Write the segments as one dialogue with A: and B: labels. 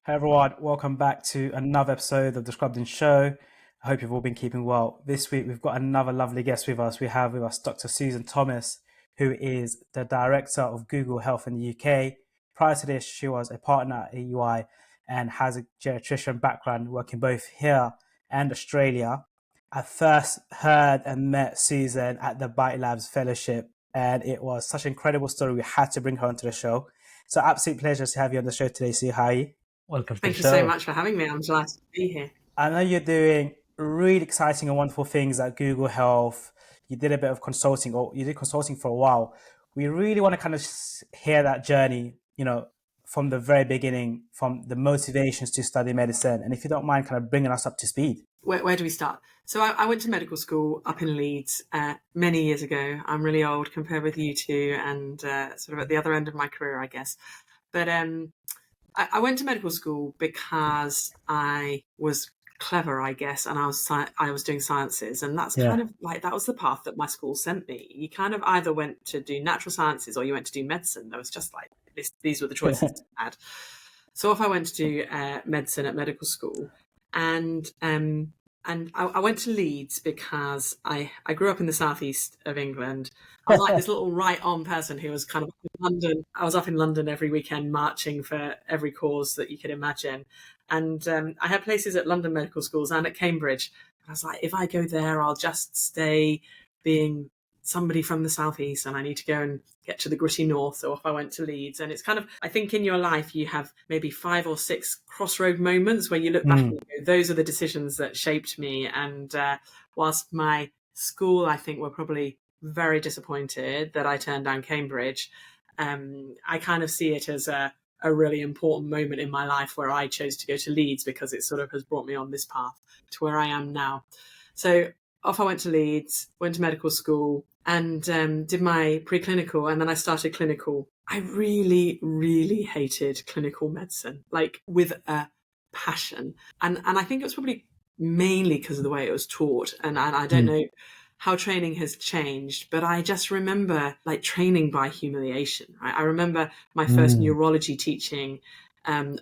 A: Hey everyone, welcome back to another episode of the Scrubbed In Show. I hope you've all been keeping well. This week we've got another lovely guest with us. We have with us Dr. Susan Thomas, who is the Director of Google Health in the UK. Prior to this, she was a partner at AUI and has a geriatrician background working both here and Australia. I first heard and met Susan at the Bite Labs Fellowship, and it was such an incredible story. We had to bring her onto the show. So absolute pleasure to have you on the show today, Sue. How are you?
B: Welcome to the
C: Thank you so
B: show.
C: much for having me. I'm delighted to be here.
A: I know you're doing really exciting and wonderful things at Google Health. You did a bit of consulting, or you did consulting for a while. We really want to kind of hear that journey, from the very beginning, from the motivations to study medicine. And if you don't mind kind of bringing us up to speed.
C: Where do we start? So I went to medical school up in Leeds many years ago. I'm really old compared with you two, and sort of at the other end of my career, I guess. But I went to medical school because I was clever, I guess, and I was doing sciences, and that's kind of like that was the path that my school sent me. You kind of either went to do natural sciences or you went to do medicine. There was just like these were the choices I had. So off I went to do medicine at medical school, and I went to Leeds because I grew up in the southeast of England. I was like this little right-on person who was kind of in London. I was up in London every weekend marching for every cause that you could imagine. And I had places at London medical schools and at Cambridge. And I was like, if I go there, I'll just stay being somebody from the southeast, and I need to go and get to the gritty north. So off I went to Leeds. And it's kind of, I think in your life you have maybe 5 or 6 crossroad moments where you look back and you go, those are the decisions that shaped me. And whilst my school, I think, were probably very disappointed that I turned down Cambridge, I kind of see it as a really important moment in my life where I chose to go to Leeds, because it sort of has brought me on this path to where I am now. So off I went to Leeds, went to medical school, and did my preclinical, and then I started clinical. I really, really hated clinical medicine, like with a passion. And I think it was probably mainly because of the way it was taught. And I don't know how training has changed, but I just remember like training by humiliation. Right? I remember my first neurology teaching on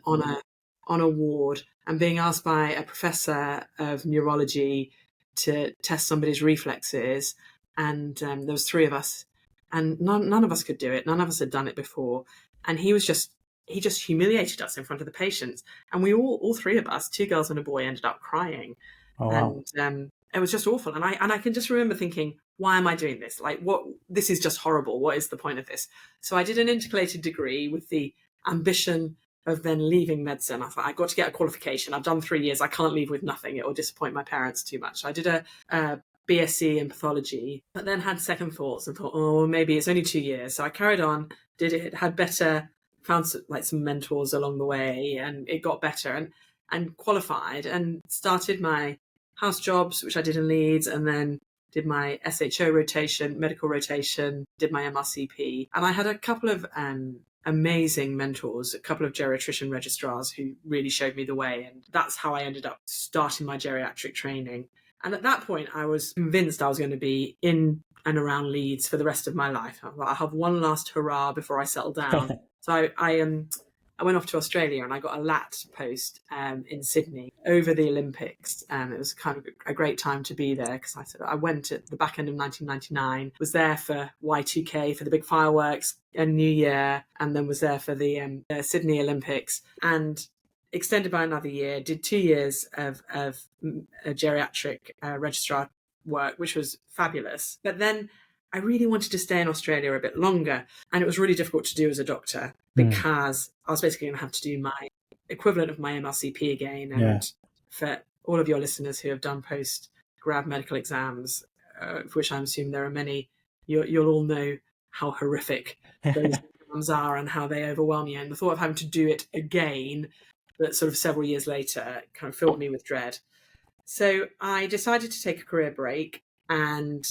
C: a ward, and being asked by a professor of neurology to test somebody's reflexes, and there was 3 of us, and none of us could do it. None of us had done it before, and he just humiliated us in front of the patients, and we all 3 of us, 2 girls and a boy, ended up crying.
A: Oh, wow.
C: And it was just awful. And I can just remember thinking, why am I doing this? Like, what? This is just horrible. What is the point of this? So I did an integrated degree with the ambition of then leaving medicine. I thought, I got to get a qualification. I've done 3 years. I can't leave with nothing. It will disappoint my parents too much. So I did a BSc in pathology, but then had second thoughts and thought, oh, maybe it's only 2 years. So I carried on, did it, had better, found some mentors along the way, and it got better, and qualified, and started my house jobs, which I did in Leeds, and then did my SHO rotation, medical rotation, did my MRCP. And I had a couple of amazing mentors, a couple of geriatrician registrars who really showed me the way. And that's how I ended up starting my geriatric training. And at that point, I was convinced I was going to be in and around Leeds for the rest of my life. I'll have one last hurrah before I settle down. So I went off to Australia, and I got a LAT post in Sydney over the Olympics. It was kind of a great time to be there, because I went at the back end of 1999, was there for Y2K, for the big fireworks and New Year, and then was there for the Sydney Olympics, and extended by another year, did 2 years of a geriatric registrar work, which was fabulous. But then I really wanted to stay in Australia a bit longer, and it was really difficult to do as a doctor, because I was basically going to have to do my equivalent of my MRCP again. And for all of your listeners who have done post-grad medical exams, for which I assume there are many, you'll all know how horrific those exams are and how they overwhelm you. And the thought of having to do it again, but sort of several years later, kind of filled me with dread. So I decided to take a career break and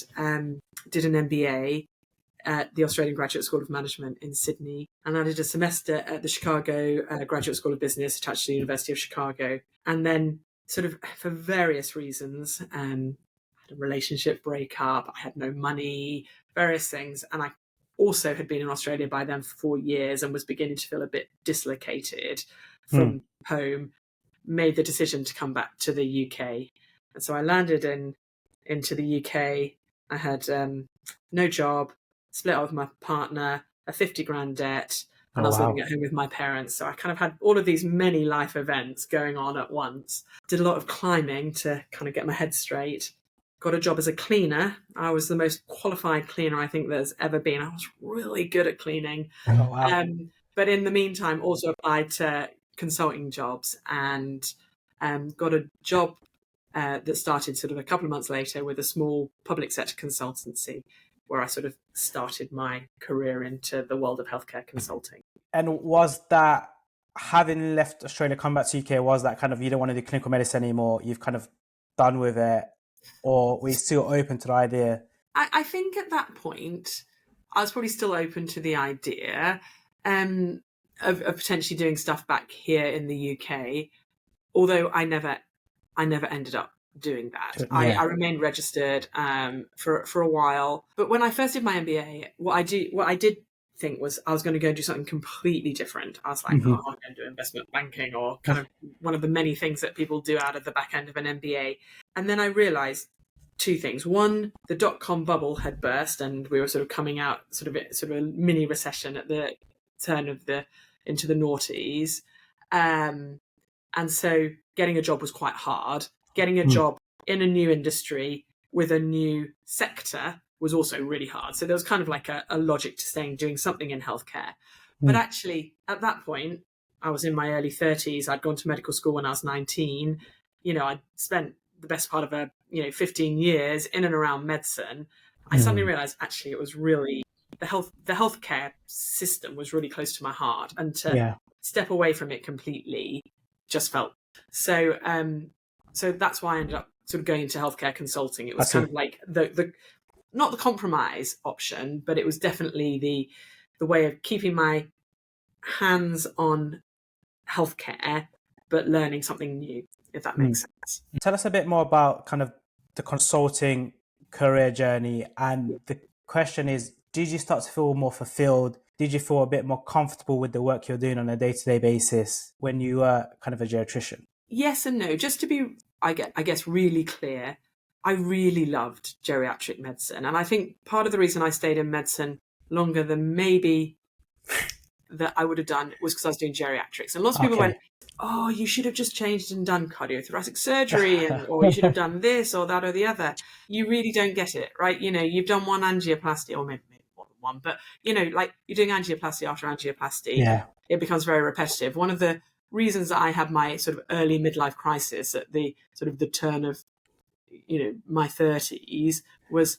C: did an MBA at the Australian Graduate School of Management in Sydney. And I did a semester at the Chicago Graduate School of Business attached to the University of Chicago. And then sort of for various reasons, I had a relationship breakup, I had no money, various things. And I also had been in Australia by then for 4 years and was beginning to feel a bit dislocated. from home, made the decision to come back to the UK. And so I landed into the UK. I had no job, split up with my partner, a 50 grand debt, and
A: Oh
C: I was living
A: wow.
C: at home with my parents. So I kind of had all of these many life events going on at once. Did a lot of climbing to kind of get my head straight. Got a job as a cleaner. I was the most qualified cleaner I think there's ever been. I was really good at cleaning.
A: Oh wow.
C: But in the meantime, also applied to consulting jobs and got a job that started sort of a couple of months later with a small public sector consultancy where I sort of started my career into the world of healthcare consulting.
A: And was that, having left Australia, come back to UK, was that kind of, you don't want to do clinical medicine anymore, you've kind of done with it, or were you still open to the idea?
C: I think at that point, I was probably still open to the idea of potentially doing stuff back here in the UK, although I never ended up doing that.
A: Yeah.
C: I remained registered for a while, but when I first did my MBA, what I did think was I was going to go and do something completely different. I was like,
A: Mhm.
C: oh, I'm going to do investment banking, or kind of one of the many things that people do out of the back end of an MBA. And then I realized two things. One, the dot-com bubble had burst, and we were sort of coming out sort of a mini recession at the turn of into the noughties. And so getting a job was quite hard. Getting a job in a new industry with a new sector was also really hard. So there was kind of like a logic to staying doing something in healthcare. But actually, at that point, I was in my early 30s. I'd gone to medical school when I was 19. I'd spent the best part of 15 years in and around medicine. I suddenly realized actually it was really the healthcare system was really close to my heart, and to step away from it completely just felt so. So that's why I ended up sort of going into healthcare consulting. It was kind of like the not the compromise option, but it was definitely the way of keeping my hands on healthcare, but learning something new, if that makes sense.
A: Tell us a bit more about kind of the consulting career journey. And the question is, did you start to feel more fulfilled? Did you feel a bit more comfortable with the work you're doing on a day-to-day basis when you were kind of a geriatrician?
C: Yes and no. Just to be, I guess, really clear, I really loved geriatric medicine. And I think part of the reason I stayed in medicine longer than maybe that I would have done was because I was doing geriatrics. And lots of people went, oh, you should have just changed and done cardiothoracic surgery, or you should have done this or that or the other. You really don't get it, right? You've done one angioplasty, or maybe more than one, but, like you're doing angioplasty after angioplasty. It becomes very repetitive. One of the reasons that I had my sort of early midlife crisis at the sort of the turn of, my 30s was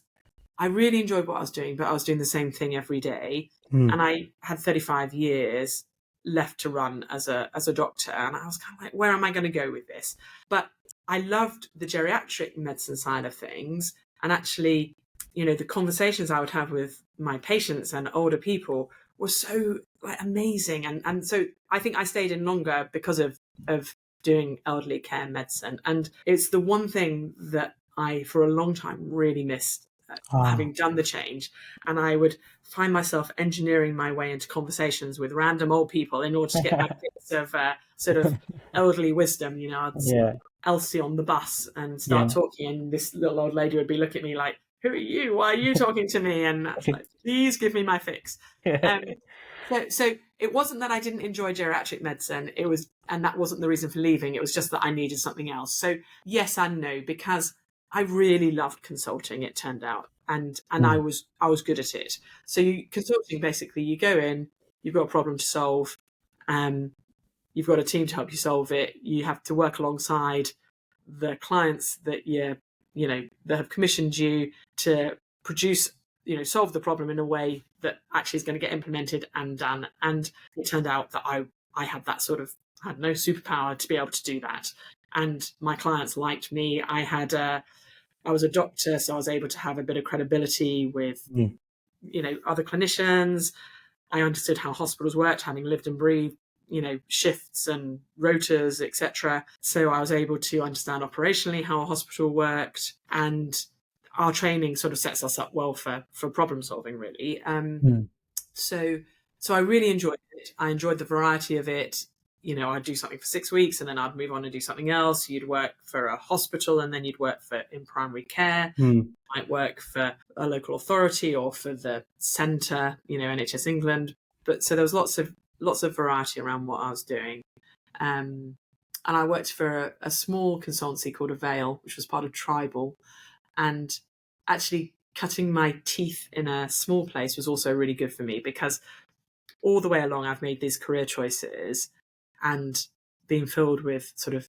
C: I really enjoyed what I was doing, but I was doing the same thing every day. And I had 35 years left to run as a doctor. And I was kind of like, where am I going to go with this? But I loved the geriatric medicine side of things. And actually, the conversations I would have with my patients and older people were so amazing. And so I think I stayed in longer because of doing elderly care medicine. And it's the one thing that I, for a long time, really missed, having done the change. And I would find myself engineering my way into conversations with random old people in order to get my bits of sort of elderly wisdom. I'd Elsie on the bus and start talking, and this little old lady would be looking at me like, who are you? Why are you talking to me? And I'd like, please give me my fix. So it wasn't that I didn't enjoy geriatric medicine. And that wasn't the reason for leaving. It was just that I needed something else. So yes and no, because I really loved consulting, it turned out, and I was good at it. So consulting, basically, you go in, you've got a problem to solve, you've got a team to help you solve it. You have to work alongside the clients that that have commissioned you to produce, solve the problem in a way that actually is going to get implemented and done. And it turned out that I had that sort of, I had no superpower to be able to do that. And my clients liked me. I was a doctor, so I was able to have a bit of credibility with, other clinicians. I understood how hospitals worked, having lived and breathed, shifts and rotas, etc. So I was able to understand operationally how a hospital worked, and our training sort of sets us up well for problem solving, really. So I really enjoyed it. I enjoyed the variety of it. I'd do something for 6 weeks and then I'd move on and do something else. You'd work for a hospital and then you'd work in primary care. Might work for a local authority or for the centre, NHS England. But so there was lots of variety around what I was doing. And I worked for a small consultancy called Avail, which was part of Tribal. And actually cutting my teeth in a small place was also really good for me, because all the way along I've made these career choices and being filled with sort of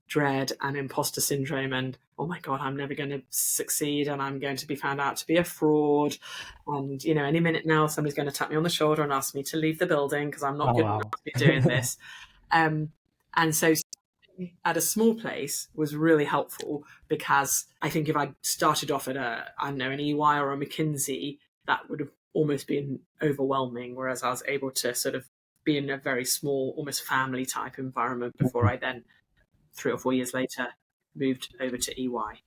C: dread and imposter syndrome and, oh my God, I'm never going to succeed and I'm going to be found out to be a fraud. And, any minute now somebody's going to tap me on the shoulder and ask me to leave the building because I'm not good enough to be doing this. And so at a small place was really helpful, because I think if I started off at an EY or a McKinsey, that would have almost been overwhelming, whereas I was able to sort of be in a very small, almost family type environment before I then, 3 or 4 years later, moved over to EY,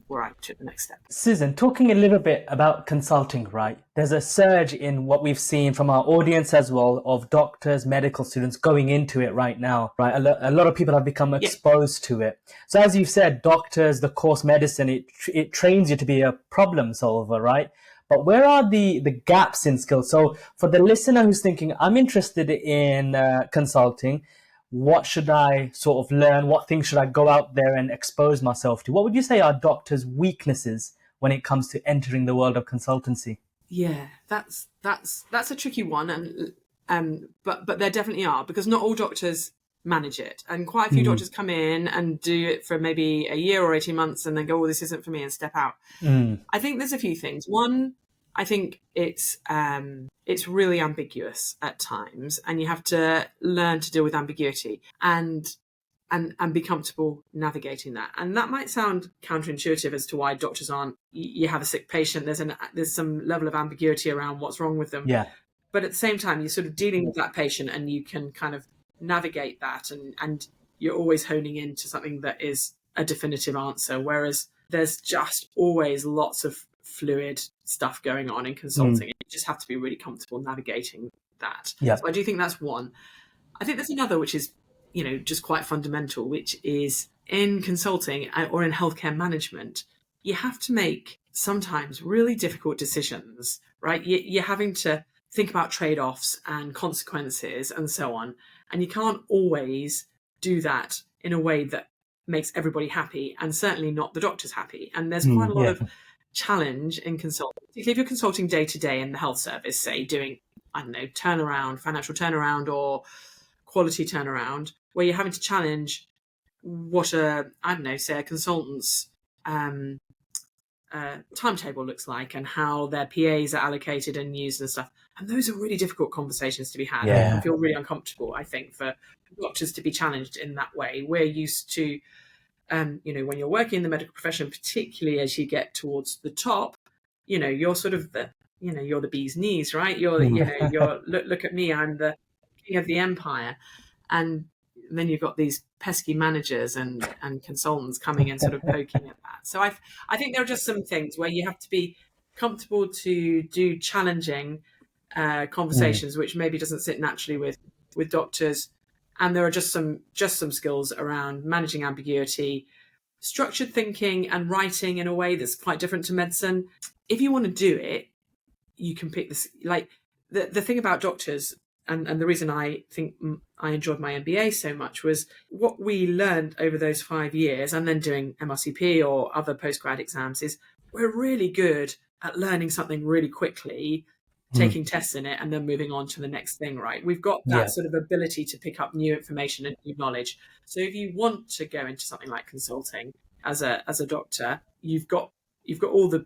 C: where I took the next step.
B: Susan, talking a little bit about consulting, right? There's a surge in what we've seen from our audience as well of doctors, medical students going into it right now, right? A lot of people have become exposed to it. So as you've said, doctors, the course medicine, it trains you to be a problem solver, right? But where are the gaps in skills? So for the listener who's thinking, I'm interested in consulting, what should I sort of learn? What things should I go out there and expose myself to? What would you say are doctors' weaknesses when it comes to entering the world of consultancy?
C: Yeah, that's a tricky one, but there definitely are, because not all doctors manage it, and quite a few doctors come in and do it for maybe a year or 18 months and then go, oh, this isn't for me, and step out. I think there's a few things. One, I think it's really ambiguous at times, and you have to learn to deal with ambiguity and be comfortable navigating that. And that might sound counterintuitive as to why doctors aren't. You have a sick patient, there's some level of ambiguity around what's wrong with them.
B: Yeah.
C: But at the same time, you're sort of dealing with that patient, and you can kind of navigate that, and you're always honing into something that is a definitive answer. Whereas there's just always lots of fluid stuff going on in consulting. You just have to be really comfortable navigating that.
B: Yeah.
C: So I do think that's one. I think there's another, which is, just quite fundamental, which is in consulting or in healthcare management, you have to make sometimes really difficult decisions, right? You're having to think about trade-offs and consequences and so on. And you can't always do that in a way that makes everybody happy, and certainly not the doctors happy. And there's quite a lot of challenge in consulting, particularly if you're consulting day to day in the health service, say doing, turnaround, financial turnaround or quality turnaround, where you're having to challenge what say a consultant's timetable looks like and how their PAs are allocated and used and stuff. And those are really difficult conversations to be had.
B: Yeah.
C: It can feel really uncomfortable, I think, for doctors to be challenged in that way. We're used to, when you're working in the medical profession, particularly as you get towards the top, you're sort of you're the bee's knees, right? You're look at me, I'm the king of the empire. And then you've got these pesky managers and consultants coming and sort of poking at that. So I think there are just some things where you have to be comfortable to do challenging conversations, which maybe doesn't sit naturally with doctors. And there are just some skills around managing ambiguity, structured thinking, and writing in a way that's quite different to medicine. If you want to do it, you can pick this. Like the thing about doctors, and the reason I think I enjoyed my MBA so much was what we learned over those 5 years, and then doing MRCP or other postgrad exams, is we're really good at learning something really quickly, taking tests in it, and then moving on to the next thing, right? We've got that sort of ability to pick up new information and new knowledge. So if you want to go into something like consulting as a doctor, you've got all the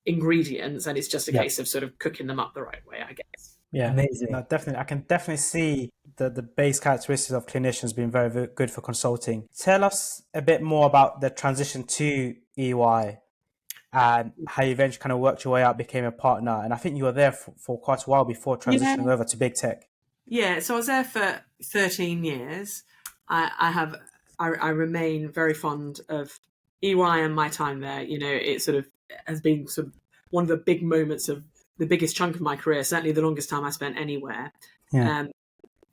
C: ingredients, and it's just a case of sort of cooking them up the right way, I guess.
A: Yeah,
B: amazing.
A: No, definitely. I can definitely see the base characteristics of clinicians being very, very good for consulting. Tell us a bit more about the transition to EY and how you eventually kind of worked your way out, became a partner. And I think you were there for quite a while before transitioning over to big tech.
C: Yeah, so I was there for 13 years. I remain very fond of EY and my time there. It sort of has been sort of one of the big moments of the biggest chunk of my career, certainly the longest time I spent anywhere,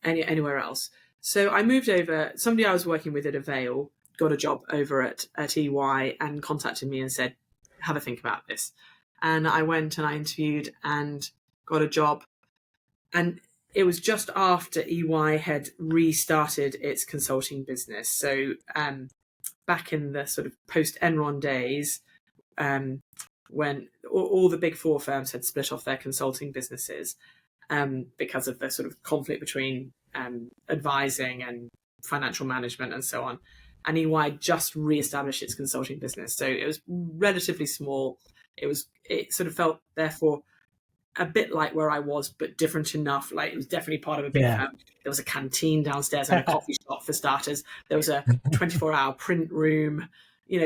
C: anywhere else. So I moved over. Somebody I was working with at Avail got a job over at EY and contacted me and said, have a think about this. And I went and I interviewed and got a job. And it was just after EY had restarted its consulting business. So back in the sort of post-Enron days, when all the big four firms had split off their consulting businesses because of the sort of conflict between advising and financial management and so on. And EY just re-established its consulting business. So it was relatively small. It sort of felt, therefore, a bit like where I was, but different enough. Like it was definitely part of a big firm. There was a canteen downstairs and a coffee shop for starters. There was a 24-hour print room,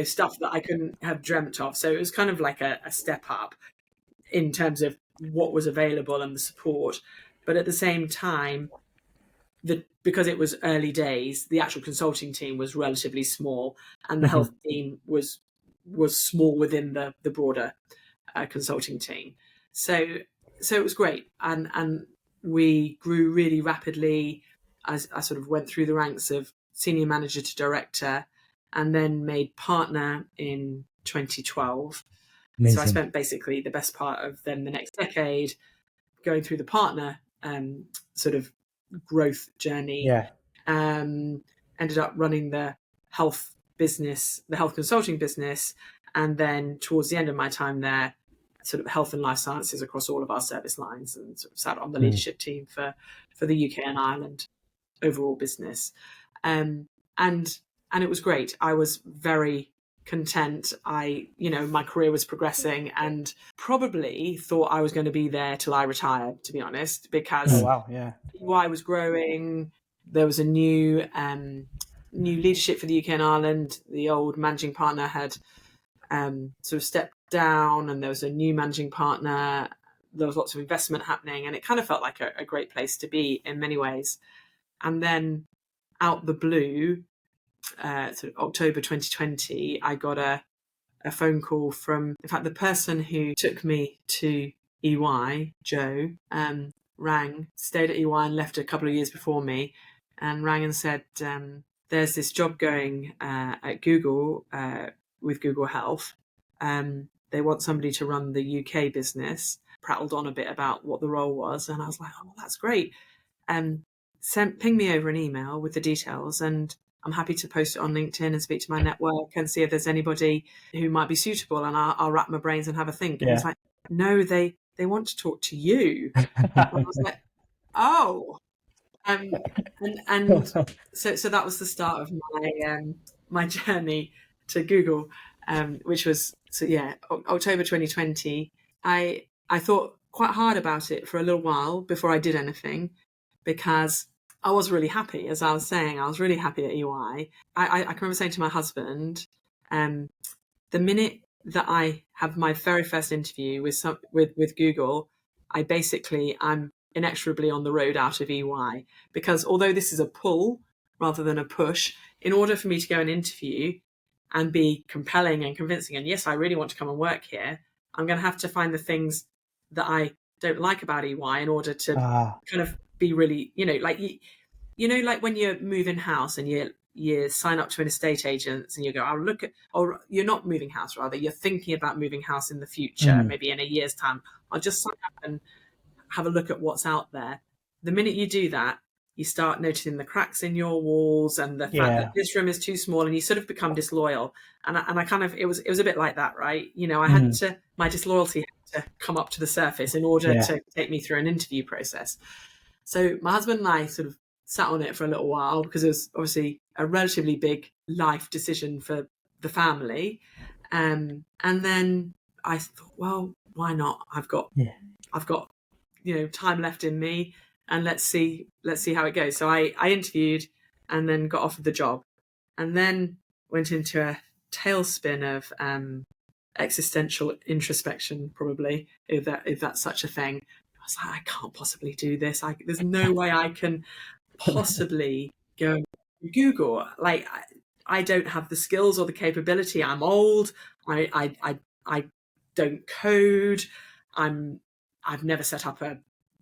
C: stuff that I couldn't have dreamt of. So it was kind of like a step up in terms of what was available and the support. But at the same time, because it was early days, the actual consulting team was relatively small, and the health team was small within the broader consulting team. So it was great, and we grew really rapidly. I sort of went through the ranks of senior manager to director, and then made partner in 2012. Amazing. So I spent basically the best part of then the next decade going through the partner sort of growth journey. Ended up running the health business, the health consulting business, and then towards the end of my time there, sort of health and life sciences across all of our service lines, and sort of sat on the leadership team for the UK and Ireland overall business. And it was great. I was very content. My career was progressing, and probably thought I was going to be there till I retired, to be honest, because EY was growing. There was a new leadership for the UK and Ireland. The old managing partner had sort of stepped down, and there was a new managing partner. There was lots of investment happening, and it kind of felt like a great place to be in many ways. And then out the blue, sort of October 2020, I got a phone call from, in fact, the person who took me to EY, Joe, stayed at EY and left a couple of years before me, and rang and said, there's this job going at Google with Google Health. They want somebody to run the UK business. Prattled on a bit about what the role was, and I was like, oh, that's great. Ping me over an email with the details, and I'm happy to post it on LinkedIn and speak to my network and see if there's anybody who might be suitable, and I'll wrap my brains and have a think. And he's like, no, they want to talk to you. And I was like, oh. So that was the start of my journey to Google, which was October 2020. I thought quite hard about it for a little while before I did anything, because I was really happy. As I was saying, I was really happy at EY. I can remember saying to my husband, the minute that I have my very first interview with Google, I'm inexorably on the road out of EY, because although this is a pull rather than a push, in order for me to go and interview and be compelling and convincing, and yes, I really want to come and work here, I'm going to have to find the things that I don't like about EY in order to kind of be really, like when you're moving house and you sign up to an estate agent and you go, or you're not moving house, rather, you're thinking about moving house in the future, maybe in a year's time. I'll just sign up and have a look at what's out there. The minute you do that, you start noticing the cracks in your walls and the fact that this room is too small, and you sort of become disloyal. And I kind of, it was a bit like that, right? I had to, my disloyalty had to come up to the surface in order to take me through an interview process. So my husband and I sort of sat on it for a little while, because it was obviously a relatively big life decision for the family. And then I thought, well, why not? I've got time left in me, and let's see how it goes. So I interviewed and then got offered the job, and then went into a tailspin of existential introspection, probably, if that's such a thing. I was like, I can't possibly do this. There's no way I can possibly go and Google. Like, I don't have the skills or the capability. I'm old. I don't code. I've never set up a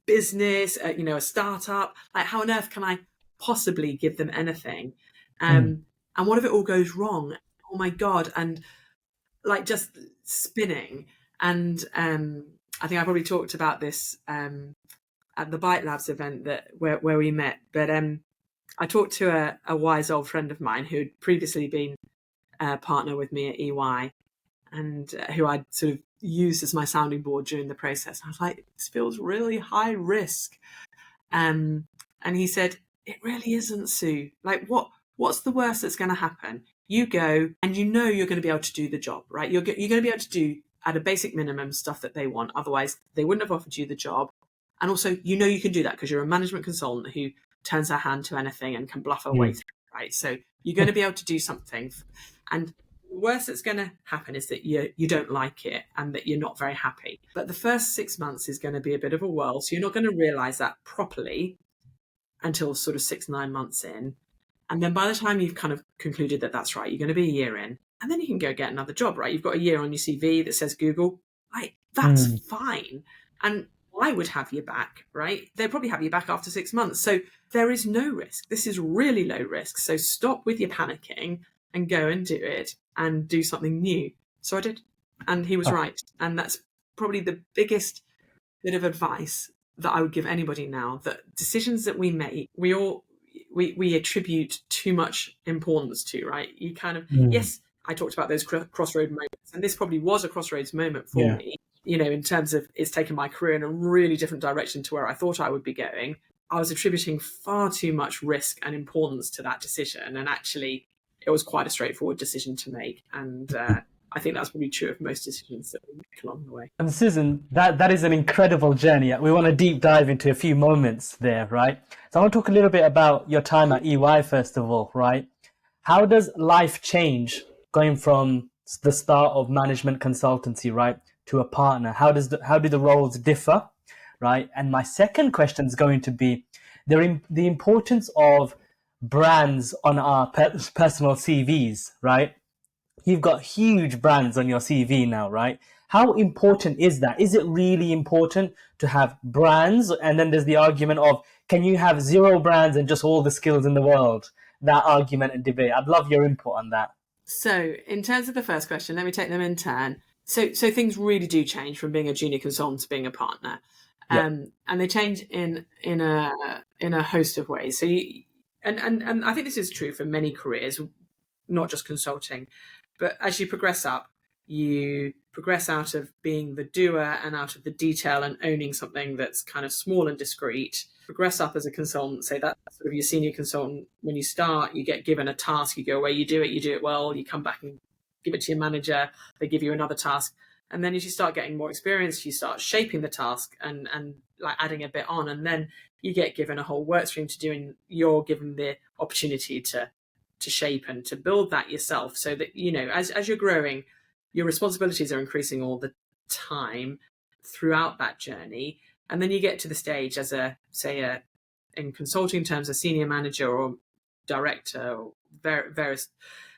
C: business, a startup. Like, how on earth can I possibly give them anything.
B: Mm.
C: And what if it all goes wrong? Oh my God. And like just spinning. And I think I probably talked about this at the Bite Labs event where we met. But I talked to a wise old friend of mine who'd previously been a partner with me at EY, and who I'd sort of used as my sounding board during the process. I was like, this feels really high risk. And he said, it really isn't, Sue. Like, what's the worst that's going to happen? You go and you know you're going to be able to do the job, right? You're going to be able to do, at a basic minimum, stuff that they want. Otherwise, they wouldn't have offered you the job. And also, you know you can do that because you're a management consultant who turns her hand to anything and can bluff her way through, right? So you're going to be able to do something. And the worst that's going to happen is that you don't like it and that you're not very happy. But the first 6 months is going to be a bit of a whirl. So you're not going to realize that properly until sort of 6-9 months in. And then by the time you've kind of concluded that that's right, you're going to be a year in, and then you can go get another job, right? You've got a year on your CV that says Google, right? That's fine. And I would have you back, right? They'd probably have you back after 6 months. So there is no risk. This is really low risk. So stop with your panicking and go and do it and do something new. So I did. And he was right. And that's probably the biggest bit of advice that I would give anybody now, that decisions that we make, we attribute too much importance to, right? You kind of, yes, I talked about those crossroad moments, and this probably was a crossroads moment for me, in terms of it's taken my career in a really different direction to where I thought I would be going. I was attributing far too much risk and importance to that decision. And actually, it was quite a straightforward decision to make. And I think that's probably true of most decisions that we make along the way.
B: And Susan, that is an incredible journey. We want to deep dive into a few moments there, right? So I want to talk a little bit about your time at EY, first of all, right? How does life change going from the start of management consultancy, right, to a partner? How do the roles differ, right? And my second question is going to be the importance of brands on our personal CVs, right? You've got huge brands on your CV now, right? How important is that? Is it really important to have brands? And then there's the argument of, can you have 0 brands and just all the skills in the world? That argument and debate. I'd love your input on that.
C: So in terms of the first question, let me take them in turn. So things really do change from being a junior consultant to being a partner. And they change in a host of ways. So and I think this is true for many careers, not just consulting. But as you progress up, you progress out of being the doer and out of the detail and owning something that's kind of small and discreet. Progress up as a consultant, say that's sort of your senior consultant. When you start, you get given a task, you go away, you do it well, you come back and give it to your manager, they give you another task. And then as you start getting more experience, you start shaping the task and like adding a bit on. And then you get given a whole work stream to do, and you're given the opportunity to shape and to build that yourself, so that, as you're growing, your responsibilities are increasing all the time throughout that journey. And then you get to the stage as in consulting terms, a senior manager or director, or various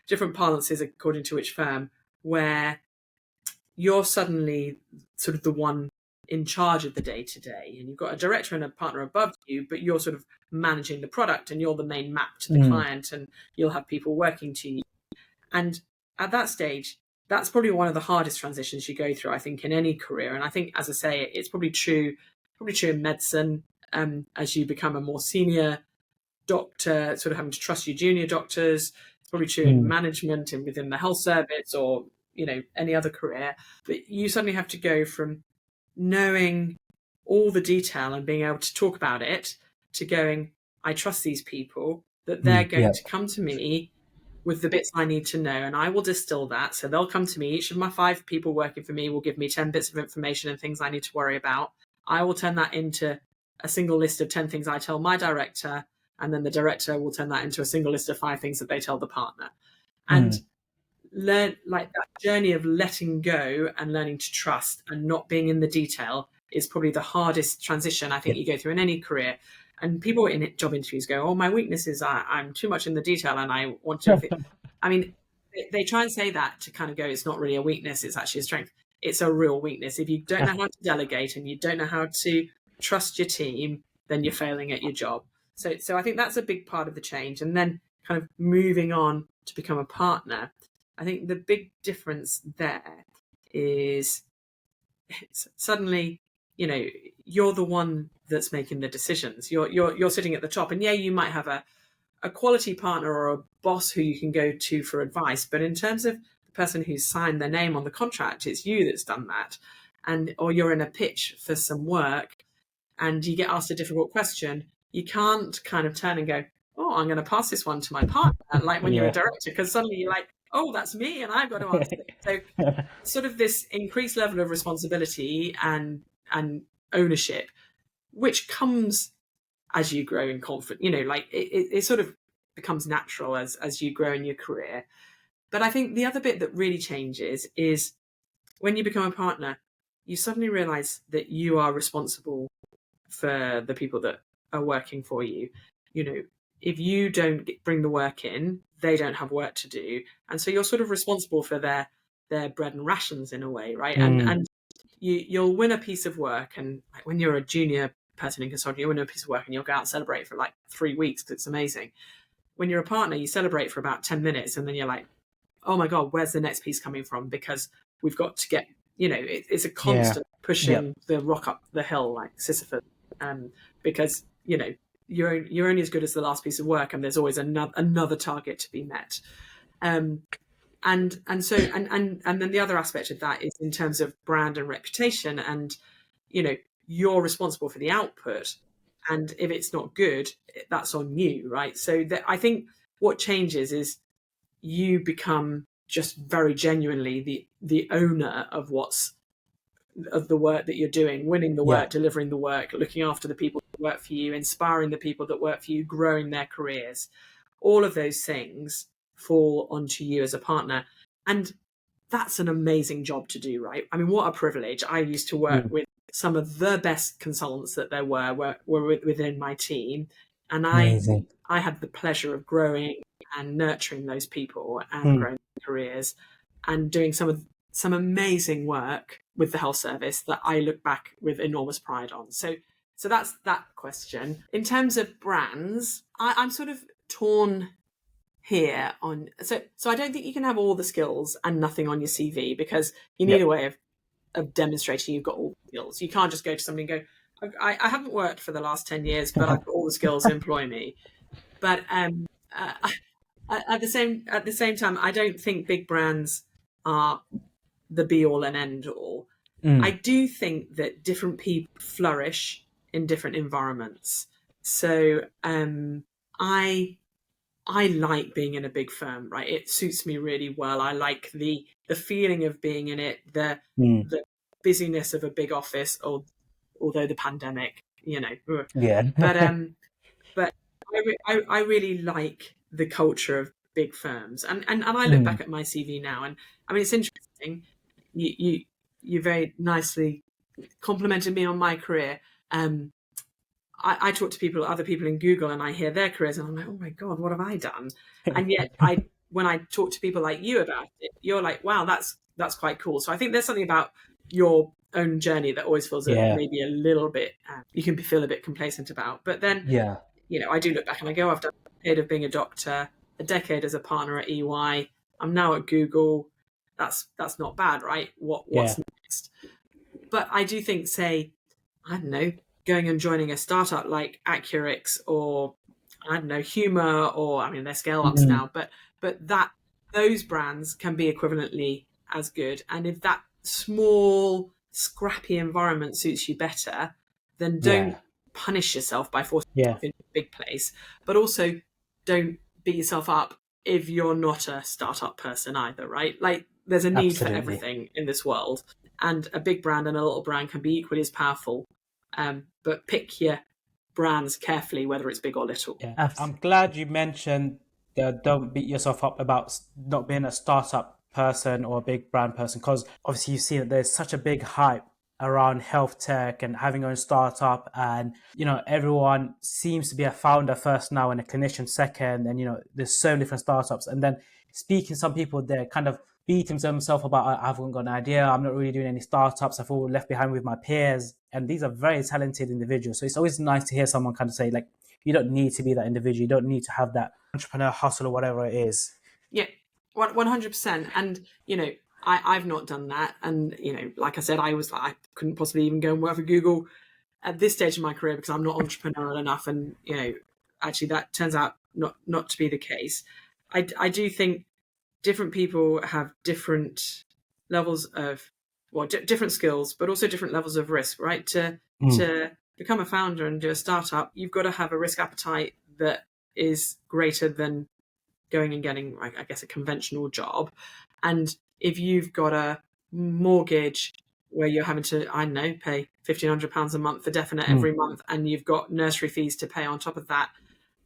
C: different parlances according to which firm, where you're suddenly sort of the one in charge of the day-to-day, and you've got a director and a partner above you, but you're sort of managing the product and you're the main map to the client, and you'll have people working to you. And at that stage, that's probably one of the hardest transitions you go through, I think, in any career. And I think, as I say, it's probably true in medicine, as you become a more senior doctor, sort of having to trust your junior doctors. It's probably true in management and within the health service, or any other career. But you suddenly have to go from knowing all the detail and being able to talk about it to going, I trust these people, that they're going to come to me with the bits I need to know, and I will distill that. So they'll come to me. Each of my 5 people working for me will give me 10 bits of information and things I need to worry about. I will turn that into a single list of 10 things I tell my director, and then the director will turn that into a single list of 5 things that they tell the partner. And learn, like, that journey of letting go and learning to trust and not being in the detail is probably the hardest transition I think you go through in any career. And people in job interviews go, oh, my weakness is I'm too much in the detail and I want to. I mean, they try and say that to kind of go, it's not really a weakness, it's actually a strength. It's a real weakness. If you don't know how to delegate and you don't know how to trust your team, then you're failing at your job. So I think that's a big part of the change. And then kind of moving on to become a partner, I think the big difference there is suddenly, you're the one that's making the decisions. You're sitting at the top, and yeah, you might have a quality partner or a boss who you can go to for advice, but in terms of the person who's signed their name on the contract, it's you that's done that. Or you're in a pitch for some work and you get asked a difficult question, you can't kind of turn and go, oh, I'm going to pass this one to my partner, like when you're a director, because suddenly you're like, oh, that's me and I've got to answer it. So sort of this increased level of responsibility and ownership, which comes as you grow in confidence, like it sort of becomes natural as you grow in your career. But I think the other bit that really changes is when you become a partner, you suddenly realize that you are responsible for the people that are working for you. If you don't bring the work in, they don't have work to do. And so you're sort of responsible for their bread and rations in a way, right? And you'll win a piece of work. And like when you're a junior person in consulting, you win a piece of work and you'll go out and celebrate for like 3 weeks because it's amazing. When you're a partner, you celebrate for about 10 minutes and then you're like, oh my God, where's the next piece coming from? Because we've got to get, it's a constant pushing the rock up the hill like Sisyphus. Because, you're only as good as the last piece of work, and there's always another target to be met. And then the other aspect of that is in terms of brand and reputation, and you're responsible for the output, and if it's not good, that's on you, right? So I think what changes is you become just very genuinely the owner of the work that you're doing, winning the work, delivering the work, looking after the people that work for you, inspiring the people that work for you, growing their careers. All of those things fall onto you as a partner. And that's an amazing job to do, right? I mean, what a privilege. I used to work with some of the best consultants that there were within my team. And I had the pleasure of growing and nurturing those people and growing their careers and doing some amazing work with the health service that I look back with enormous pride on. So that's that question. In terms of brands, I'm sort of torn here on. So I don't think you can have all the skills and nothing on your CV, because you need a way of demonstrating you've got all the skills. You can't just go to somebody and go, I haven't worked for the last 10 years, but I've got all the skills, employ me. But at the same time, I don't think big brands are the be all and end all. I do think that different people flourish in different environments. So I like being in a big firm, right? It suits me really well. I like the feeling of being in it, the busyness of a big office, although the pandemic, but I really like the culture of big firms. And I look back at my CV now, and I mean, it's interesting. You very nicely complimented me on my career. I talk to other people in Google, and I hear their careers, and I'm like, oh my God, what have I done? And yet when I talk to people like you about it, you're like, wow, that's quite cool. So I think there's something about your own journey that always feels maybe a little bit, you can feel a bit complacent about. But then, I do look back and I go, I've done a decade of being a doctor, a decade as a partner at EY. I'm now at Google. That's not bad, right? What's next? But I do think, say, I don't know, going and joining a startup like Accurix or, I don't know, Humor, or, I mean, they're scale ups now, but those brands can be equivalently as good. And if that small, scrappy environment suits you better, then don't punish yourself by forcing yourself into a big place, but also don't beat yourself up if you're not a startup person either, right? Like, there's a need for everything in this world, and a big brand and a little brand can be equally as powerful. But pick your brands carefully, whether it's big or little.
A: I'm glad you mentioned don't beat yourself up about not being a startup person or a big brand person, because obviously you see that there's such a big hype around health tech and having your own startup, and everyone seems to be a founder first now and a clinician second, and there's so many different startups. And then speaking to some people, they're kind of beating themselves about, I haven't got an idea, I'm not really doing any startups, I feel left behind with my peers. And these are very talented individuals, so it's always nice to hear someone kind of say, like, You don't need to be that individual. You don't need to have that entrepreneur hustle or whatever it is.
C: Yeah, 100%. And, I've not done that. And, like I said, I couldn't possibly even go and work for Google at this stage of my career because I'm not entrepreneurial enough. And, actually that turns out not to be the case. I do think different people have different levels of, different skills, but also different levels of risk, right? To become a founder and do a startup, you've got to have a risk appetite that is greater than going and getting, I guess, a conventional job. And if you've got a mortgage where you're having to, I don't know, pay £1,500 a month for definite every month, and you've got nursery fees to pay on top of that,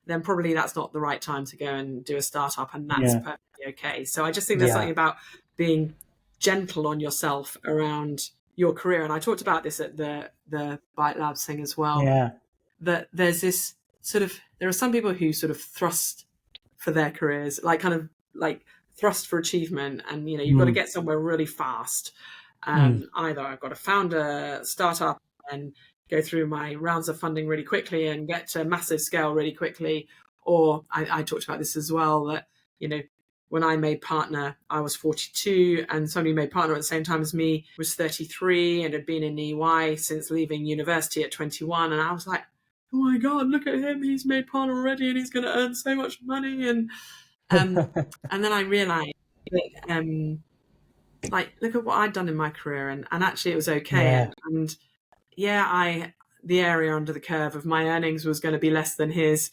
C: then probably that's not the right time to go and do a startup, and that's perfectly okay. So I just think there's something about being gentle on yourself around your career. And I talked about this at the Byte Labs thing as well.
A: Yeah.
C: That there's this there are some people who sort of thrust for their careers, like thrust for achievement, and you've got to get somewhere really fast. Either I've got to found a startup and go through my rounds of funding really quickly and get to massive scale really quickly, or I talked about this as well, that when I made partner, I was 42, and somebody who made partner at the same time as me was 33 and had been in EY since leaving university at 21, and I was like, oh my God, look at him, he's made partner already and he's going to earn so much money. And and then I realized that, look at what I'd done in my career, and actually it was okay. And the area under the curve of my earnings was going to be less than his,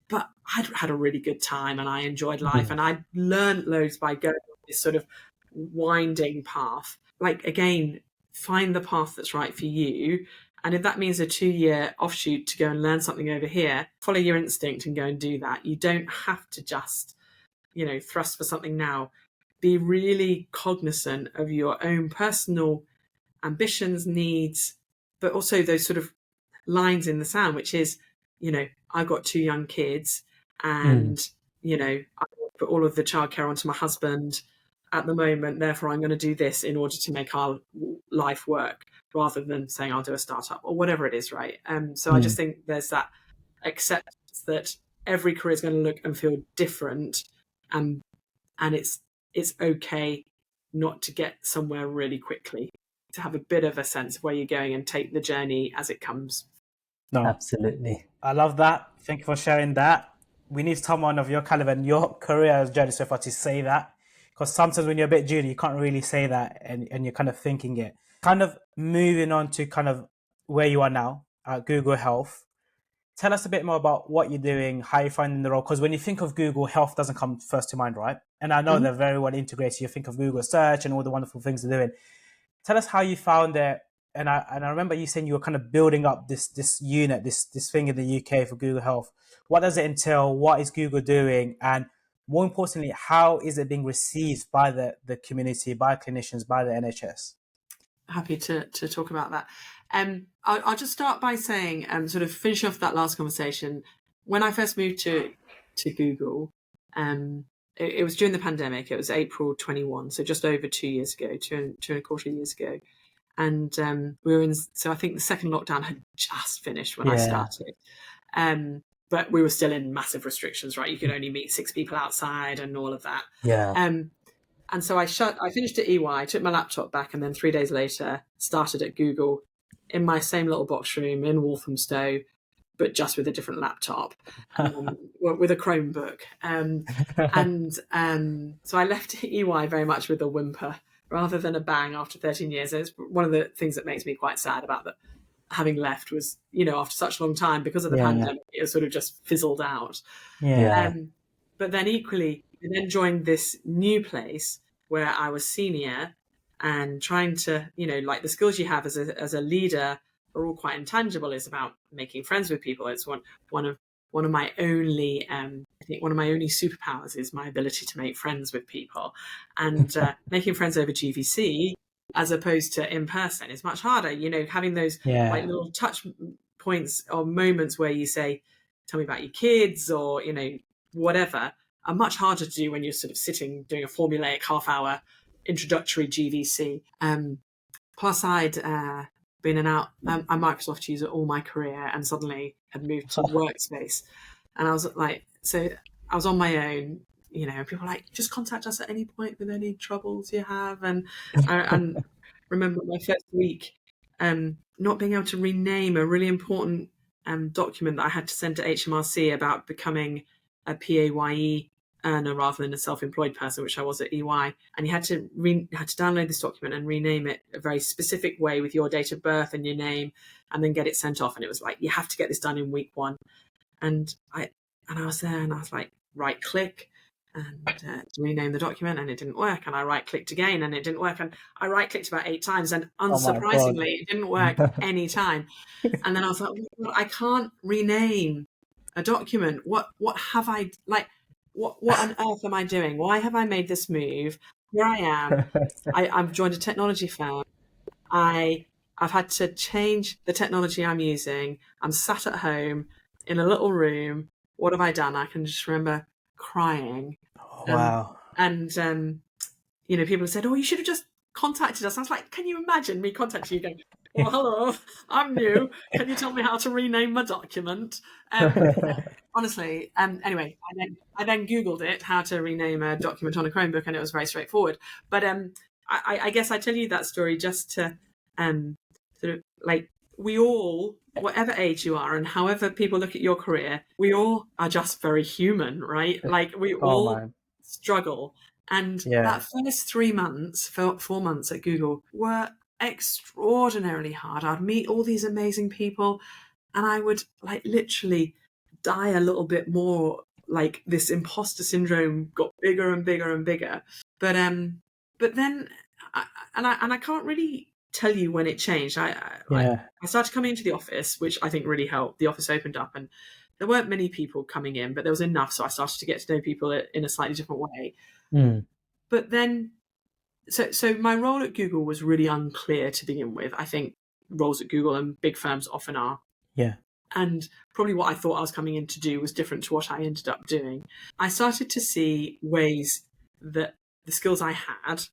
C: but I'd had a really good time and I enjoyed life, and I learned loads by going on this sort of winding path. Like, again, find the path that's right for you. And if that means a 2-year offshoot to go and learn something over here, follow your instinct and go and do that. You don't have to just, thrust for something now. Be really cognizant of your own personal ambitions, needs, but also those sort of lines in the sand, which is, I've got 2 young kids, and, I put all of the childcare onto my husband at the moment. Therefore, I'm going to do this in order to make our life work, rather than saying I'll do a startup or whatever it is, right? So I just think there's that acceptance that every career is going to look and feel different, and it's okay not to get somewhere really quickly, to have a bit of a sense of where you're going and take the journey as it comes.
A: No,
B: Absolutely.
A: I love that. Thank you for sharing that. We need someone of your caliber and your career journey so far to say that, because sometimes when you're a bit junior, you can't really say that, and you're kind of thinking it. Kind of moving on to kind of where you are now at Google Health. Tell us a bit more about what you're doing, how you're finding the role, because when you think of Google, health doesn't come first to mind, right? And I know they're very well integrated. You think of Google search and all the wonderful things they're doing. Tell us how you found it. And I remember you saying you were kind of building up this unit, this thing in the UK for Google Health. What does it entail? What is Google doing? And more importantly, how is it being received by the community, by clinicians, by the NHS?
C: Happy to talk about that. I'll just start by saying, sort of finish off that last conversation. When I first moved to Google, it was during the pandemic. It was April 21, so just over 2 years ago, two and a quarter years ago. And we were in, so I think the second lockdown had just finished when I started. But we were still in massive restrictions, right? You could only meet 6 people outside and all of that. And so I finished at EY, took my laptop back, and then 3 days later started at Google in my same little box room in Walthamstow, but just with a different laptop, with a Chromebook. So I left EY very much with a whimper rather than a bang after 13 years. And it's one of the things that makes me quite sad about that. Having left was, after such a long time, because of the pandemic, it sort of just fizzled out. But then equally, I then joined this new place where I was senior and trying to, like the skills you have as a leader are all quite intangible. It's about making friends with people. It's one of my only, I think one of my only superpowers is my ability to make friends with people, and making friends over GVC as opposed to in person is much harder. Having those like little touch points or moments where you say, tell me about your kids, or, whatever, are much harder to do when you're sort of sitting doing a formulaic half-hour introductory GVC. Plus, I'd been a Microsoft user all my career and suddenly had moved to Workspace. And I was like, so I was on my own, and people were like, just contact us at any point with any troubles you have. And I remember my first week not being able to rename a really important document that I had to send to HMRC about becoming a PAYE earner rather than a self-employed person, which I was at EY. And you had to download this document and rename it a very specific way with your date of birth and your name, and then get it sent off. And it was like, you have to get this done in week 1. And I was there, and I was like, right click and to rename the document, and it didn't work. And I right clicked again, and it didn't work. And I right clicked about 8 times, and unsurprisingly, it didn't work any time. And then I was like, well, I can't rename a document. What have I, like, what on earth am I doing? Why have I made this move? Here I am. I've joined a technology firm. I've had to change the technology I'm using. I'm sat at home in a little room. What have I done? I can just remember crying.
A: Wow.
C: People have said, oh, you should have just contacted us. I was like, can you imagine me contacting you going, well, hello, I'm new. Can you tell me how to rename my document? Honestly, anyway, I then Googled it, how to rename a document on a Chromebook, and it was very straightforward. But I guess I tell you that story just to sort of, like, we all, whatever age you are and however people look at your career, we all are just very human, right? Like, we all struggle. And that first 3 months, 4 months at Google were extraordinarily hard. I'd meet all these amazing people, and I would, like, literally die a little bit more. Like, this imposter syndrome got bigger and bigger and bigger. But then I can't really tell you when it changed. I started coming into the office, which I think really helped. The office opened up, and there weren't many people coming in, but there was enough, so I started to get to know people in a slightly different way. But then, so my role at Google was really unclear to begin with. I think roles at Google and big firms often are.
A: Yeah.
C: And probably what I thought I was coming in to do was different to what I ended up doing. I started to see ways that the skills I had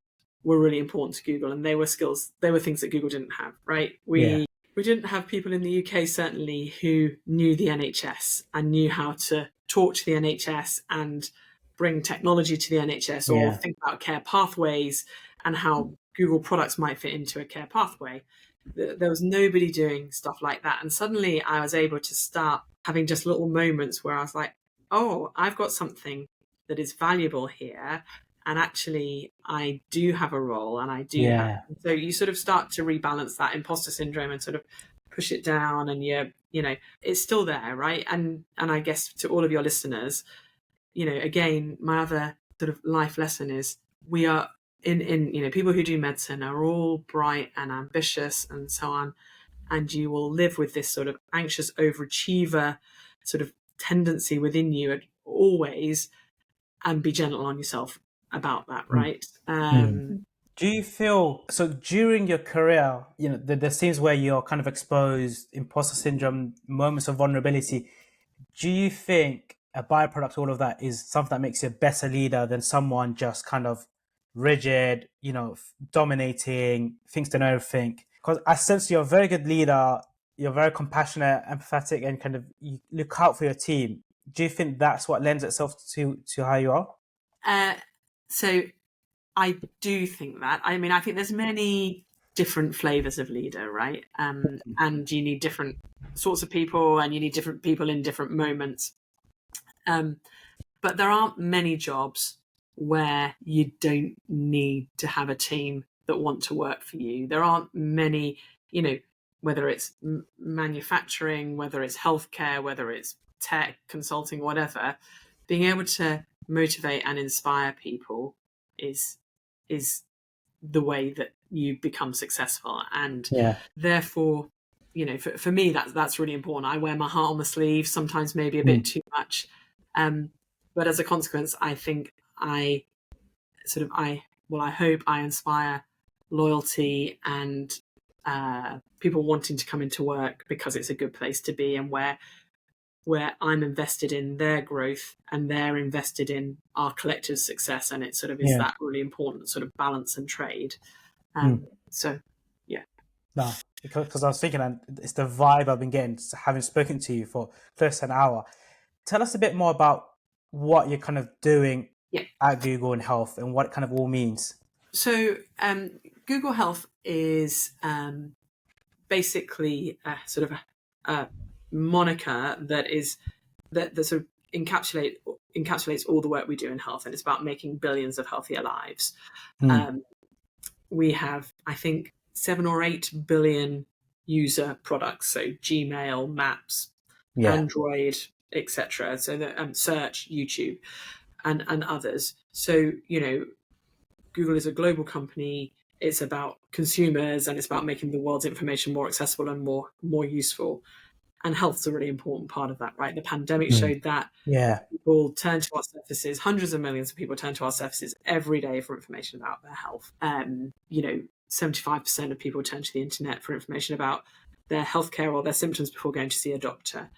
C: were really important to Google, and they were things that Google didn't have, right? We didn't have people in the UK, certainly, who knew the NHS and knew how to talk to the NHS and bring technology to the NHS, or think about care pathways and how Google products might fit into a care pathway. There was nobody doing stuff like that. And suddenly I was able to start having just little moments where I was like, oh, I've got something that is valuable here. And actually, I do have a role, and I do have. So you sort of start to rebalance that imposter syndrome and sort of push it down, and it's still there, right? And I guess to all of your listeners, again, my other sort of life lesson is we are in people who do medicine are all bright and ambitious and so on, and you will live with this sort of anxious overachiever sort of tendency within you always, and be gentle on yourself about that, right?
A: Do you feel, so during your career, the scenes where you're kind of exposed, imposter syndrome, moments of vulnerability, do you think a byproduct of all of that is something that makes you a better leader than someone just kind of rigid, dominating, thinks they know everything? Because I sense you're a very good leader, you're very compassionate, empathetic, and kind of you look out for your team. Do you think that's what lends itself to how you are?
C: So I do think that. I mean, I think there's many different flavors of leader, right? And you need different sorts of people, and you need different people in different moments. But there aren't many jobs where you don't need to have a team that want to work for you. There aren't many, whether it's manufacturing, whether it's healthcare, whether it's tech, consulting, whatever, being able to motivate and inspire people is the way that you become successful. And therefore, for me, that's really important. I wear my heart on my sleeve, sometimes maybe a bit too much. But as a consequence, I think I hope I inspire loyalty and people wanting to come into work because it's a good place to be, and where I'm invested in their growth and they're invested in our collective success. And it sort of is that really important sort of balance and trade. So, yeah.
A: No, because I was thinking, and it's the vibe I've been getting, having spoken to you for close to an hour. Tell us a bit more about what you're kind of doing
C: Yeah.
A: at Google in health and what it kind of all means.
C: So Google Health is basically a sort of a moniker that sort of encapsulates all the work we do in health, and it's about making billions of healthier lives. We have, I think, 7 or 8 billion user products, so Gmail, Maps, Android, etc. So that search, YouTube, and others. So Google is a global company. It's about consumers, and it's about making the world's information more accessible and more useful. And health's a really important part of that, right? The pandemic showed that. People turn to our services. Hundreds of millions of people turn to our services every day for information about their health. 75% of people turn to the internet for information about their healthcare or their symptoms before going to see a doctor.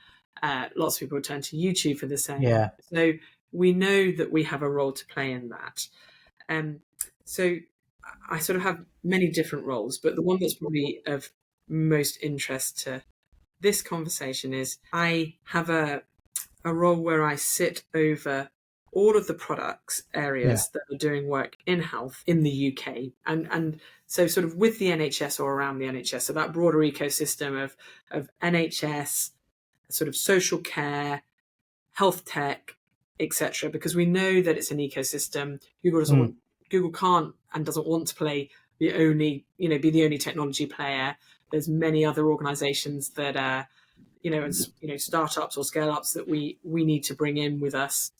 C: Lots of people turn to YouTube for the same. So we know that we have a role to play in that. So I sort of have many different roles, but the one that's probably of most interest to this conversation is I have a role where I sit over all of the products areas that are doing work in health in the UK, and so sort of with the NHS or around the NHS, so that broader ecosystem of NHS, sort of social care, health tech, etc. Because we know that it's an ecosystem. Google can't and doesn't want to play be the only technology player. There's many other organizations that are, startups or scale ups that we need to bring in with us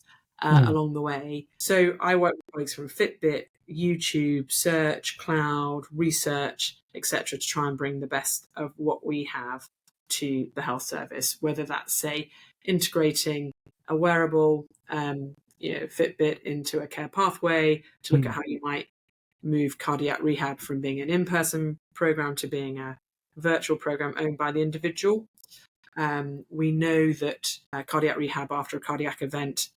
C: along the way. So I work with colleagues from Fitbit, YouTube, search, cloud, research, etc. to try and bring the best of what we have to the health service, whether that's, say, integrating a wearable, Fitbit into a care pathway to look at how you might move cardiac rehab from being an in-person program to being a virtual program owned by the individual. We know that cardiac rehab after a cardiac event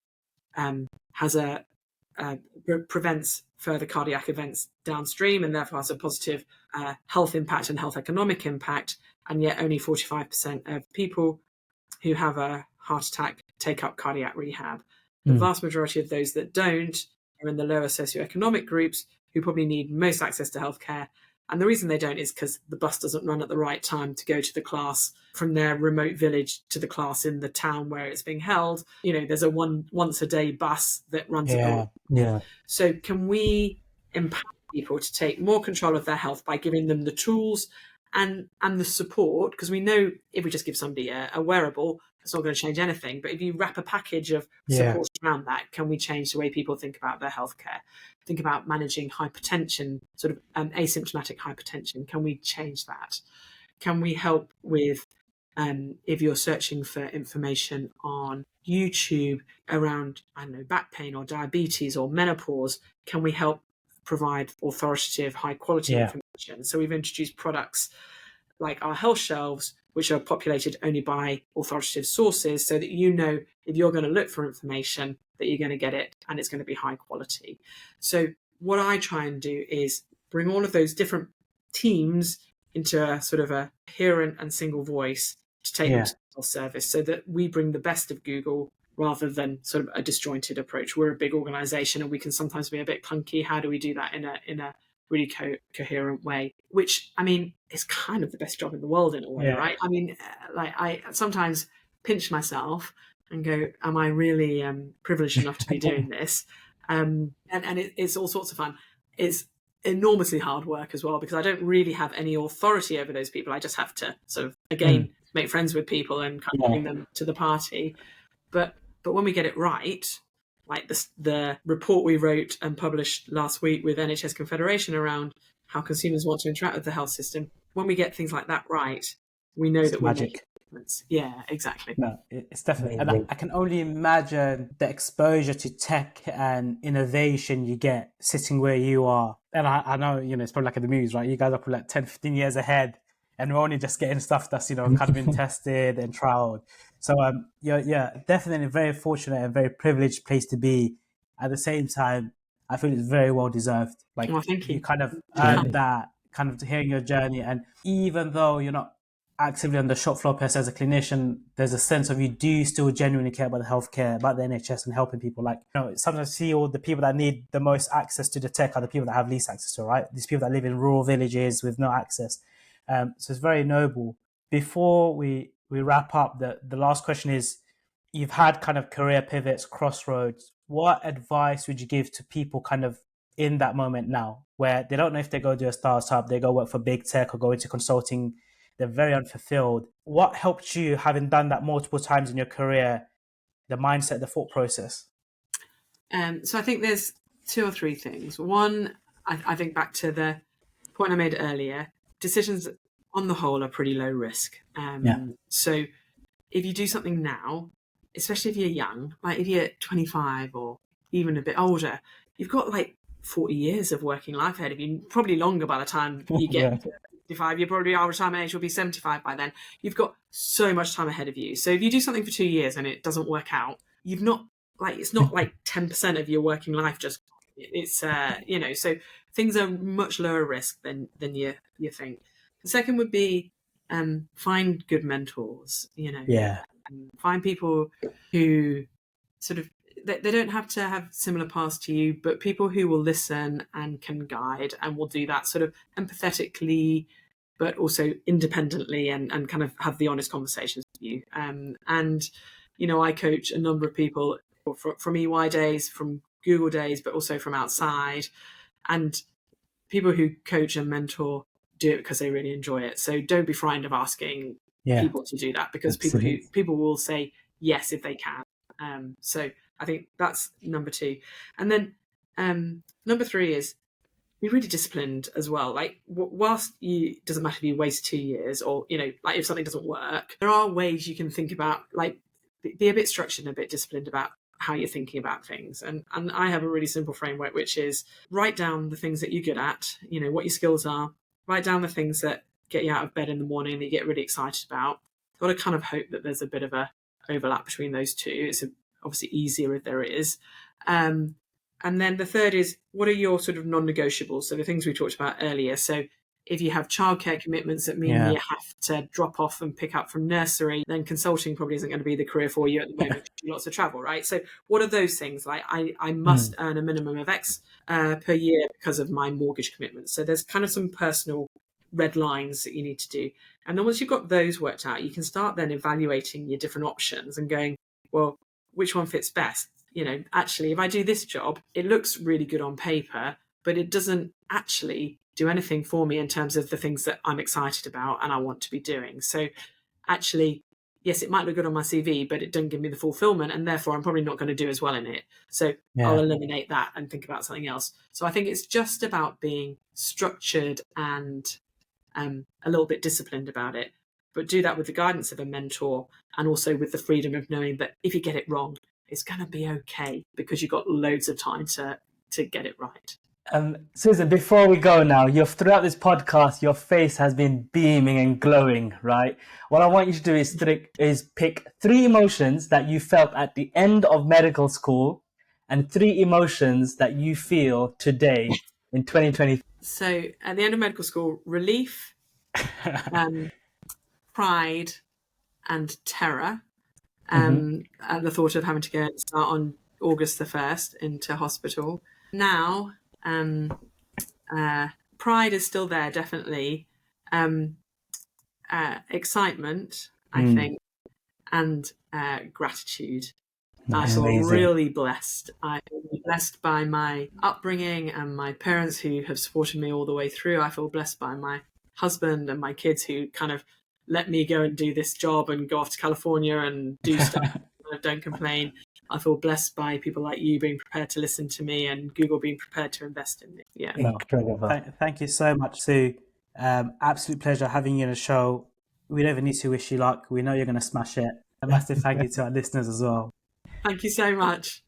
C: prevents further cardiac events downstream, and therefore has a positive health impact and health economic impact. And yet only 45% of people who have a heart attack take up cardiac rehab. The vast majority of those that don't are in the lower socioeconomic groups who probably need most access to healthcare. And the reason they don't is because the bus doesn't run at the right time to go to the class from their remote village to the class in the town where it's being held. There's a once a day bus that runs at the So can we empower people to take more control of their health by giving them the tools and the support? Because we know if we just give somebody a wearable, it's not going to change anything. But if you wrap a package of support around that, can we change the way people think about their healthcare? Think about managing hypertension, sort of asymptomatic hypertension. Can we change that? Can we help with if you're searching for information on YouTube around, back pain or diabetes or menopause? Can we help provide authoritative, high quality information? So we've introduced products like our health shelves, which are populated only by authoritative sources, so that if you're going to look for information, that you're going to get it and it's going to be high quality. So what I try and do is bring all of those different teams into a sort of a coherent and single voice to take them to the service, so that we bring the best of Google rather than sort of a disjointed approach. We're a big organization and we can sometimes be a bit clunky. How do we do that in a really coherent way? Which, is kind of the best job in the world in a way, right? I sometimes pinch myself and go, am I really privileged enough to be doing this? And it's all sorts of fun. It's enormously hard work as well, because I don't really have any authority over those people. I just have to sort of, again, make friends with people and kind of bring them to the party. But when we get it right, like the report we wrote and published last week with NHS Confederation around how consumers want to interact with the health system, when we get things like that right, we know that we're making a difference. Yeah, exactly.
A: No, it's definitely, and I can only imagine the exposure to tech and innovation you get sitting where you are. And I know, it's probably like in the movies, right? You guys are probably like 10, 15 years ahead, and we're only just getting stuff that's, kind of been tested and trialed. So, definitely very fortunate and very privileged place to be. At the same time, I feel it's very well deserved. Like,
C: thank you.
A: You kind of earned that kind of hearing your journey. And even though you're not actively on the shop floor per se as a clinician, there's a sense of you do still genuinely care about the healthcare, about the NHS and helping people. Like, sometimes I see all the people that need the most access to the tech are the people that have least access to it, right? These people that live in rural villages with no access. So it's very noble. Before we wrap up, the last question is, you've had kind of career pivots, crossroads. What advice would you give to people kind of in that moment now, where they don't know if they go do a startup, they go work for big tech or go into consulting, they're very unfulfilled? What helped you, having done that multiple times in your career, the mindset, the thought process?
C: So I think there's two or three things. One, I think back to the point I made earlier, decisions on the whole are pretty low risk. So if you do something now, especially if you're young, like if you're 25 or even a bit older, you've got like 40 years of working life ahead of you, probably longer by the time you get to 55. You probably, our retirement age will be 75 by then. You've got so much time ahead of you. So if you do something for 2 years and it doesn't work out, you've not like, it's not like 10% of your working life just, it's, so things are much lower risk than you think. The second would be find good mentors, find people who sort of, they don't have to have similar paths to you, but people who will listen and can guide and will do that sort of empathetically, but also independently and kind of have the honest conversations with you. I coach a number of people from EY days, from Google days, but also from outside. And people who coach and mentor do it because they really enjoy it. So don't be frightened of asking people to do that, because people will say yes if they can. So I think that's number two. And then number three is be really disciplined as well. Like whilst doesn't matter if you waste 2 years or, like if something doesn't work, there are ways you can think about, like be a bit structured and a bit disciplined about how you're thinking about things. And I have a really simple framework, which is write down the things that you're good at, what your skills are, write down the things that get you out of bed in the morning that you get really excited about. I've got to kind of hope that there's a bit of a overlap between those two. It's obviously easier if there is. And then the third is, what are your sort of non-negotiables? So the things we talked about earlier. So if you have childcare commitments that mean you have to drop off and pick up from nursery, then consulting probably isn't going to be the career for you at the moment. You do lots of travel, right? So what are those things? Like I must earn a minimum of X per year because of my mortgage commitments. So there's kind of some personal red lines that you need to do. And then once you've got those worked out, you can start then evaluating your different options and going, well, which one fits best? Actually, if I do this job, it looks really good on paper, but it doesn't actually do anything for me in terms of the things that I'm excited about and I want to be doing. So actually, yes, it might look good on my CV, but it doesn't give me the fulfillment, and therefore I'm probably not going to do as well in it. So I'll eliminate that and think about something else. So I think it's just about being structured and a little bit disciplined about it, but do that with the guidance of a mentor and also with the freedom of knowing that if you get it wrong, it's going to be okay because you've got loads of time to get it right.
B: Susan, before we go now, throughout this podcast, your face has been beaming and glowing, right? What I want you to do is pick 3 emotions that you felt at the end of medical school and 3 emotions that you feel today in 2020.
C: So at the end of medical school, relief, pride and terror. And the thought of having to go start on August the 1st into hospital. Now, pride is still there, definitely. Excitement, I think, and gratitude. I feel really blessed. I feel blessed by my upbringing and my parents who have supported me all the way through. I feel blessed by my husband and my kids who kind of let me go and do this job and go off to California and do stuff. Don't complain. I feel blessed by people like you being prepared to listen to me and Google being prepared to invest in me. Yeah.
B: Incredible.
A: Thank you so much, Sue. Absolute pleasure having you on the show. We don't even need to wish you luck. We know you're going to smash it. A massive thank you to our listeners as well.
C: Thank you so much.